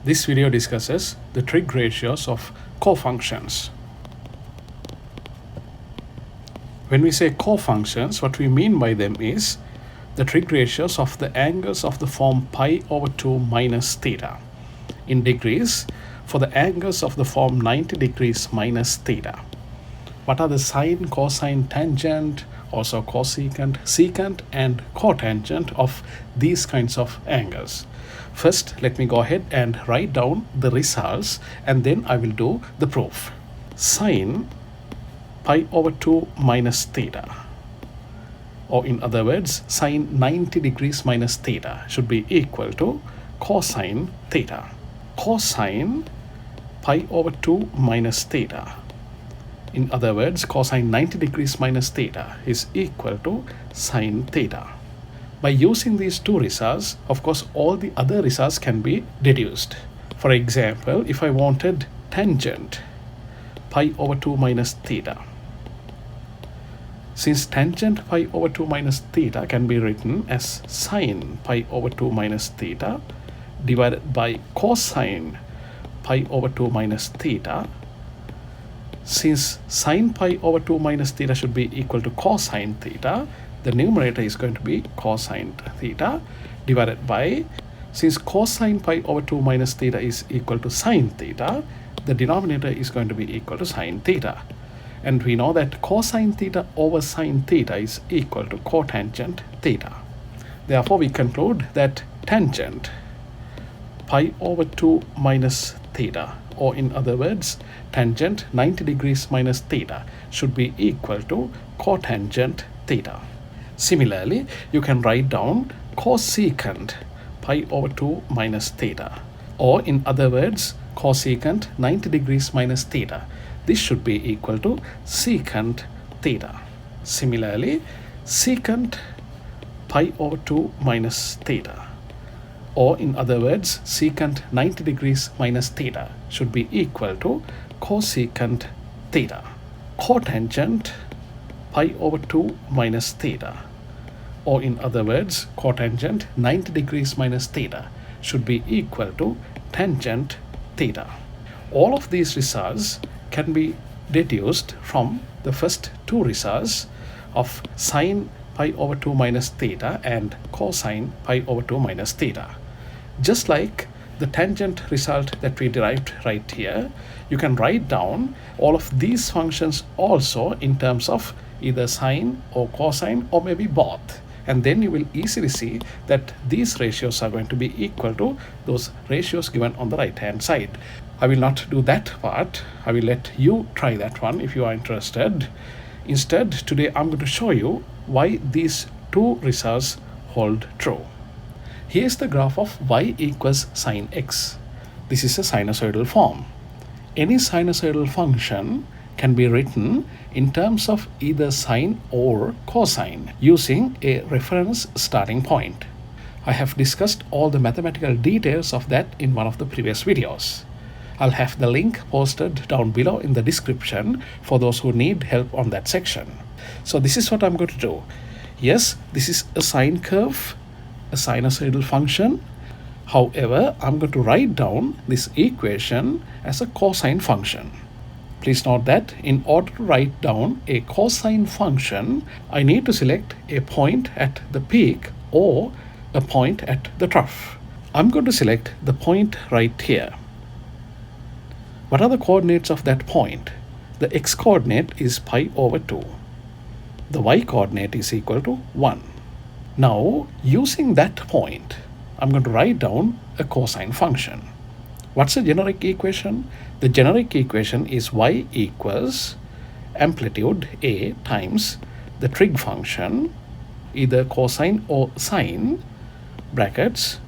This video discusses the trig ratios of cofunctions. When we say cofunctions, what we mean by them is the trig ratios of the angles of the form pi over 2 minus theta. In degrees, for the angles of the form 90 degrees minus theta. What are the sine, cosine, tangent, also cosecant, secant, and cotangent of these kinds of angles? First, let me go ahead and write down the results, and then I will do the proof. Sine pi over 2 minus theta, or in other words, sine 90 degrees minus theta should be equal to cosine theta. Cosine pi over 2 minus theta, in other words, cosine 90 degrees minus theta is equal to sine theta. By using these two results, of course, all the other results can be deduced. For example, if I wanted tangent pi over 2 minus theta, since tangent pi over 2 minus theta can be written as sine pi over 2 minus theta divided by cosine pi over 2 minus theta, since sine pi over 2 minus theta should be equal to cosine theta, the numerator is going to be cosine theta divided by, since cosine pi over 2 minus theta is equal to sine theta, the denominator is going to be equal to sine theta. And we know that cosine theta over sine theta is equal to cotangent theta. Therefore, we conclude that tangent pi over 2 minus theta, or in other words, tangent 90 degrees minus theta should be equal to cotangent theta. Similarly, you can write down cosecant pi over 2 minus theta, or in other words, cosecant 90 degrees minus theta. This should be equal to secant theta. Similarly, secant pi over 2 minus theta, or in other words, secant 90 degrees minus theta should be equal to cosecant theta. Cotangent pi over 2 minus theta, or in other words, cotangent 90 degrees minus theta should be equal to tangent theta. All of these results can be deduced from the first two results of sine pi over 2 minus theta and cosine pi over 2 minus theta. Just like the tangent result that we derived right here, you can write down all of these functions also in terms of either sine or cosine or maybe both. And then you will easily see that these ratios are going to be equal to those ratios given on the right hand side. I will not do that part. I will let you try that one if you are interested. Instead, today I'm going to show you why these two results hold true. Here is the graph of y equals sine x. This is a sinusoidal form. Any sinusoidal function can be written in terms of either sine or cosine using a reference starting point. I have discussed all the mathematical details of that in one of the previous videos. I'll have the link posted down below in the description for those who need help on that section. So this is what I'm going to do. Yes, this is a sine curve, a sinusoidal function. However, I'm going to write down this equation as a cosine function. Please note that in order to write down a cosine function, I need to select a point at the peak or a point at the trough. I'm going to select the point right here. What are the coordinates of that point? The x coordinate is pi over 2. The y coordinate is equal to 1. Now, using that point, I'm going to write down a cosine function. What's the generic equation? The generic equation is y equals amplitude a times the trig function, either cosine or sine, brackets,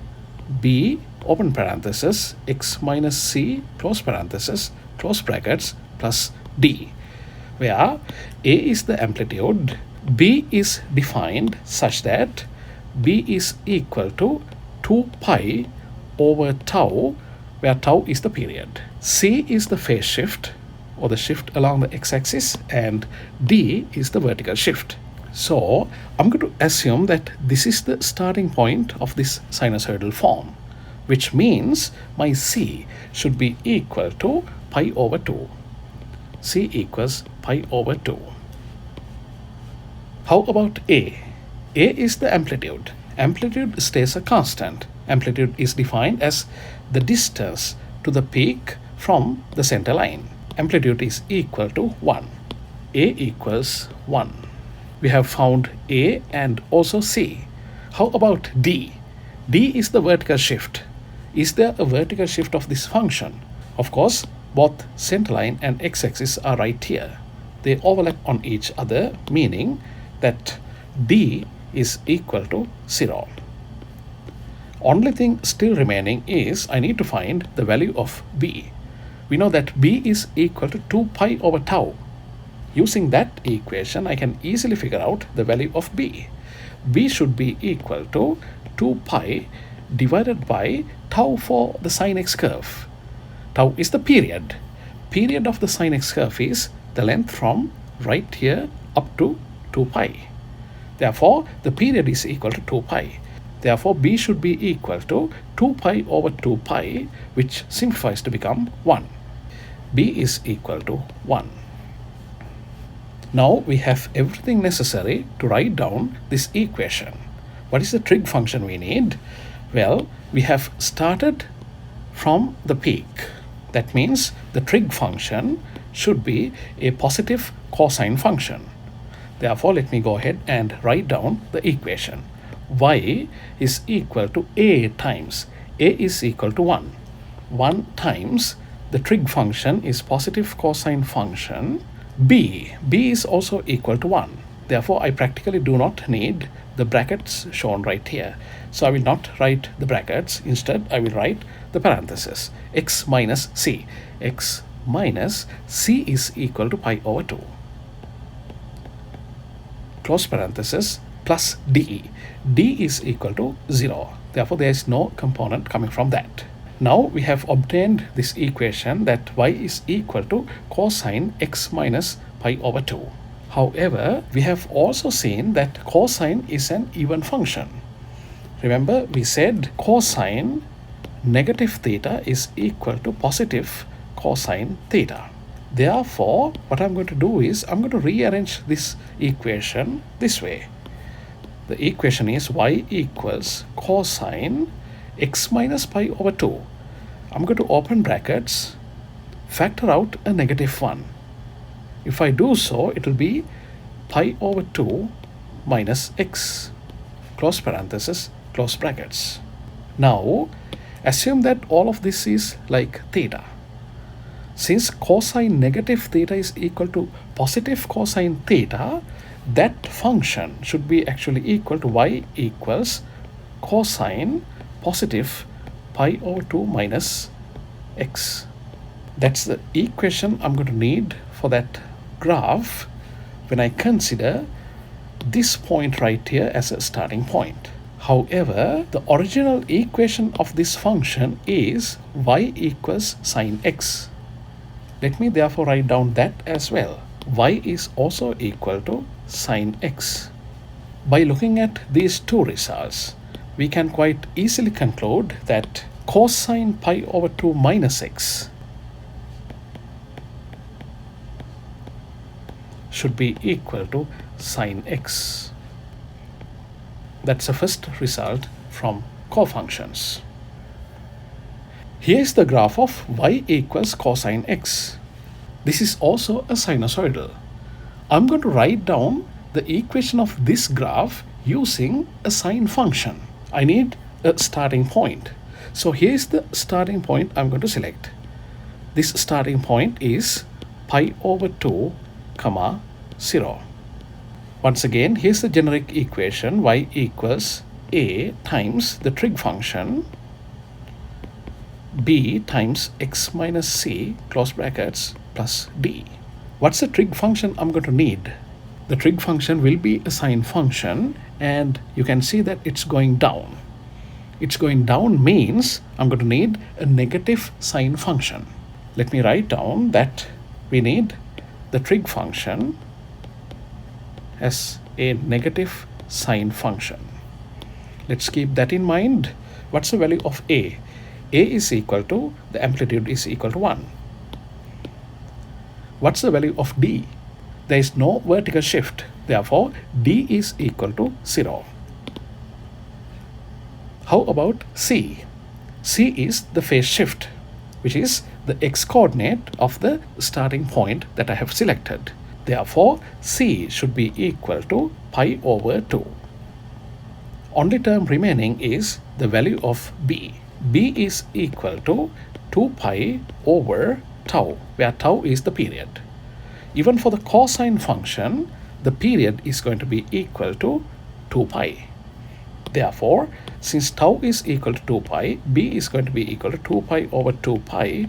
b, open parenthesis, x minus c, close parenthesis, close brackets, plus d, where a is the amplitude, b is defined such that b is equal to 2 pi over tau, where tau is the period. C is the phase shift, or the shift along the x-axis, and d is the vertical shift. So I'm going to assume that this is the starting point of this sinusoidal form. which means my C should be equal to pi over 2. C equals pi over 2. How about A? A is the amplitude. Amplitude stays a constant. Amplitude is defined as the distance to the peak from the center line. Amplitude is equal to 1. A equals 1. We have found A and also C. How about D? D is the vertical shift. Is there a vertical shift of this function? Of course, both centerline and x-axis are right here. They overlap on each other, meaning that D is equal to 0. Only thing still remaining is I need to find the value of B. We know that B is equal to 2 pi over tau. Using that equation, I can easily figure out the value of B. B should be equal to 2 pi divided by tau for the sin x curve. Tau is the period. Period of the sin x curve is the length from right here up to 2 pi. Therefore, the period is equal to 2 pi. Therefore, B should be equal to 2 pi over 2 pi, which simplifies to become 1. B is equal to 1. Now we have everything necessary to write down this equation. What is the trig function we need? Well, we have started from the peak. That means the trig function should be a positive cosine function. Therefore, let me go ahead and write down the equation. Y is equal to A times A is equal to 1. 1 times the trig function is positive cosine function B. B is also equal to 1. Therefore, I practically do not need the brackets shown right here. So I will not write the brackets. Instead, I will write the parenthesis. X minus C. X minus C is equal to pi over 2. Close parenthesis plus D. D is equal to 0. Therefore, there is no component coming from that. Now we have obtained this equation that y is equal to cosine x minus pi over 2. However, we have also seen that cosine is an even function. Remember, we said cosine negative theta is equal to positive cosine theta. Therefore, what I'm going to do is I'm going to rearrange this equation this way. The equation is y equals cosine x minus pi over 2. I'm going to open brackets, factor out a negative 1. If I do so, it will be pi over 2 minus x. Close parenthesis, close brackets. Now, assume that all of this is like theta. Since cosine negative theta is equal to positive cosine theta, that function should be actually equal to y equals cosine positive pi over 2 minus x. That's the equation I'm going to need for that graph when I consider this point right here as a starting point. However, the original equation of this function is y equals sine x. Let me therefore write down that as well. Y is also equal to sine x. By looking at these two results, we can quite easily conclude that cosine pi over 2 minus x should be equal to sine x. That's the first result from cofunctions. Here's the graph of y equals cosine x. This is also a sinusoidal. I'm going to write down the equation of this graph using a sine function. I need a starting point. So here's the starting point I'm going to select. This starting point is pi over 2, 0. Once again, here's the generic equation y equals a times the trig function b times x minus c, close brackets, plus d. What's the trig function I'm going to need? The trig function will be a sine function, and you can see that it's going down. It's going down means I'm going to need a negative sine function. Let me write down that we need the trig function as a negative sine function. Let's keep that in mind. What's the value of a? A is equal to, the amplitude is equal to 1. What's the value of D? There is no vertical shift. Therefore, D is equal to 0. How about C? C is the phase shift, which is the x-coordinate of the starting point that I have selected. Therefore, C should be equal to pi over 2. Only term remaining is the value of B. B is equal to 2 pi over tau, where tau is the period. Even for the cosine function, the period is going to be equal to 2 pi. Therefore, since tau is equal to 2 pi, B is going to be equal to 2 pi over 2 pi,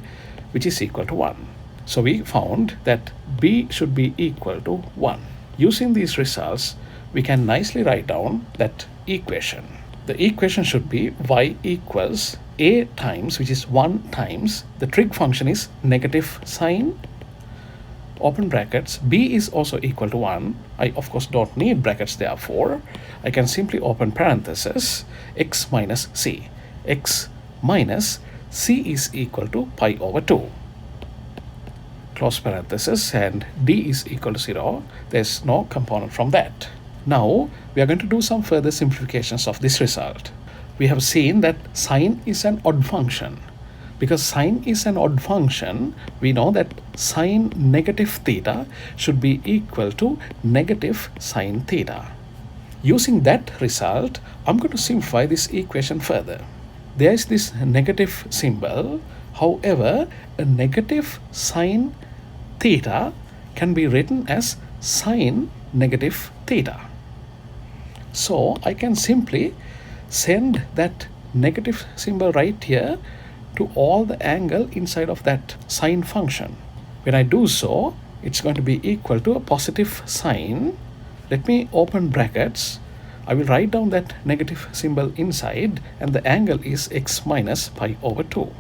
which is equal to 1. So we found that B should be equal to 1. Using these results, we can nicely write down that equation. The equation should be y equals a times, which is 1 times, the trig function is negative sine, open brackets, b is also equal to 1. I of course don't need brackets, therefore I can simply open parenthesis, x minus c. X minus c is equal to pi over 2. Close parenthesis, and d is equal to 0. There's no component from that. Now we are going to do some further simplifications of this result. We have seen that sine is an odd function. Because sine is an odd function, we know that sine negative theta should be equal to negative sine theta. Using that result, I'm going to simplify this equation further. There is this negative symbol. However, a negative sine theta can be written as sine negative theta. So I can simply send that negative symbol right here to all the angle inside of that sine function. When I do so, it's going to be equal to a positive sign. Let me open brackets. I will write down that negative symbol inside, and the angle is x minus pi over 2.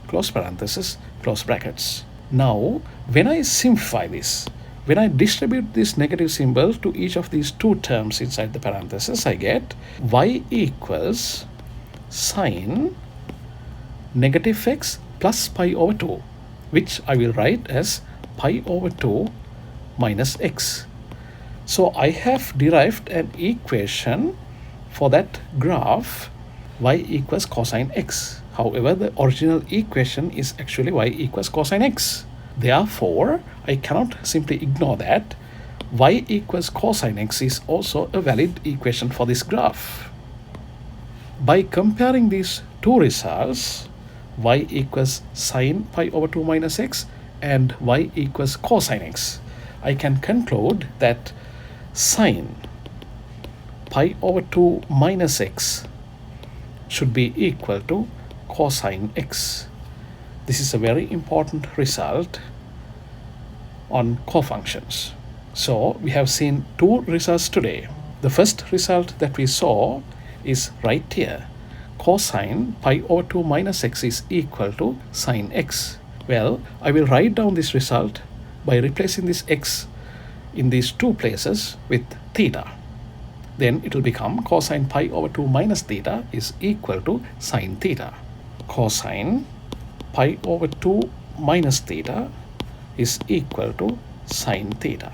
Close parenthesis, close brackets. Now, when I simplify this, when I distribute this negative symbol to each of these two terms inside the parenthesis, I get y equals sine negative x plus pi over 2, which I will write as pi over 2 minus x. So I have derived an equation for that graph y equals cosine x. However, the original equation is actually y equals cosine x. Therefore, I cannot simply ignore that. Y equals cosine x is also a valid equation for this graph. By comparing these two results, y equals sine pi over 2 minus x and y equals cosine x, I can conclude that sine pi over 2 minus x should be equal to cosine x. This is a very important result on cofunctions. So we have seen two results today. The first result that we saw is right here. Cosine pi over 2 minus x is equal to sine x. Well, I will write down this result by replacing this x in these two places with theta. Then it will become cosine pi over 2 minus theta is equal to sine theta. Cosine pi over 2 minus theta is equal to sine theta.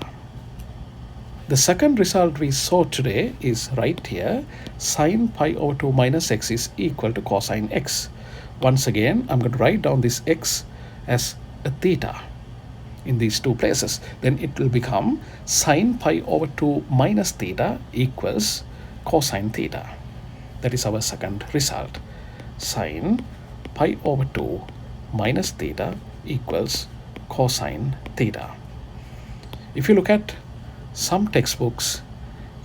The second result we saw today is right here. Sine pi over 2 minus x is equal to cosine x. Once again, I'm going to write down this x as a theta in these two places. Then it will become sine pi over 2 minus theta equals cosine theta. That is our second result. Sine pi over 2 minus theta equals cosine theta. If you look at some textbooks,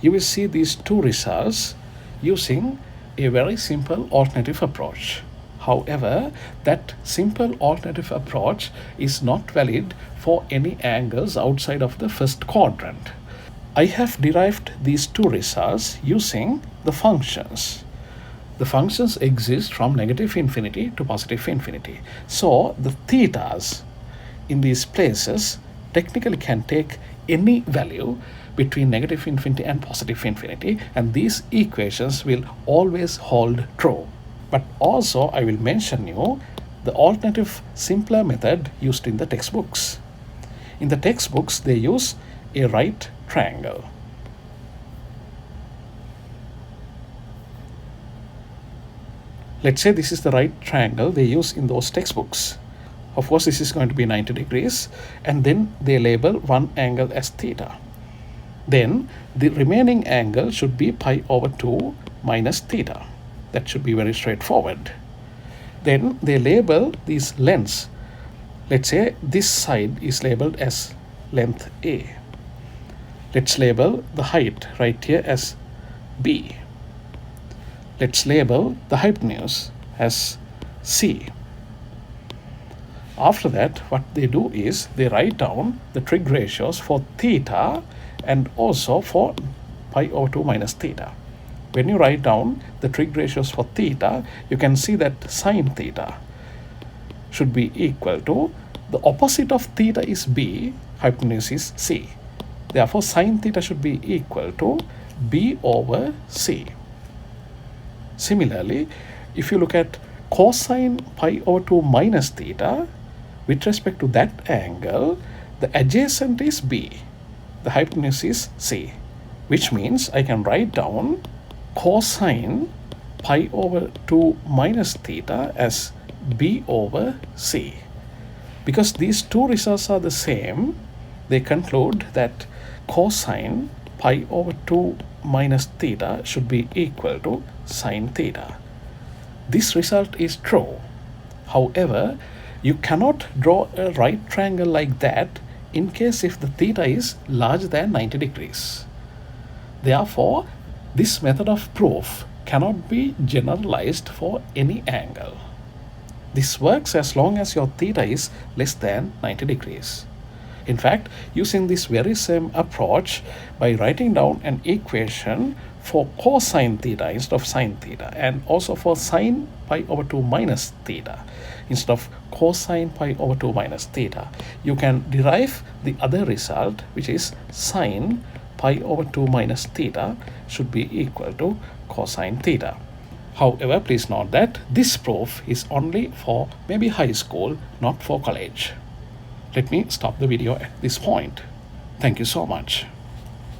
you will see these two results using a very simple alternative approach. However, that simple alternative approach is not valid for any angles outside of the first quadrant. I have derived these two results using the functions. The functions exist from negative infinity to positive infinity. So the thetas in these places technically can take any value between negative infinity and positive infinity, and these equations will always hold true. But also I will mention you the alternative simpler method used in the textbooks. In the textbooks they use a right triangle. Let's say this is the right triangle they use in those textbooks. Of course this is going to be 90 degrees, and then they label one angle as theta. Then the remaining angle should be pi over 2 minus theta. That should be very straightforward. Then they label these lengths. Let's say this side is labeled as length A. Let's label the height right here as B. Let's label the hypotenuse as C. After that, what they do is they write down the trig ratios for theta and also for pi over 2 minus theta. When you write down the trig ratios for theta, you can see that sine theta should be equal to, the opposite of theta is B, hypotenuse is C. Therefore, sine theta should be equal to B over C. Similarly, if you look at cosine pi over 2 minus theta, with respect to that angle, the adjacent is B, the hypotenuse is C, which means I can write down cosine pi over 2 minus theta as B over C. Because these two results are the same, they conclude that cosine pi over 2 minus theta should be equal to sine theta. This result is true. However, you cannot draw a right triangle like that in case if the theta is larger than 90 degrees. Therefore, this method of proof cannot be generalized for any angle. This works as long as your theta is less than 90 degrees. In fact, using this very same approach, by writing down an equation for cosine theta instead of sine theta, and also for sine pi over 2 minus theta instead of cosine pi over 2 minus theta, you can derive the other result, which is sine pi over 2 minus theta should be equal to cosine theta. However, please note that this proof is only for maybe high school, not for college. Let me stop the video at this point. Thank you so much.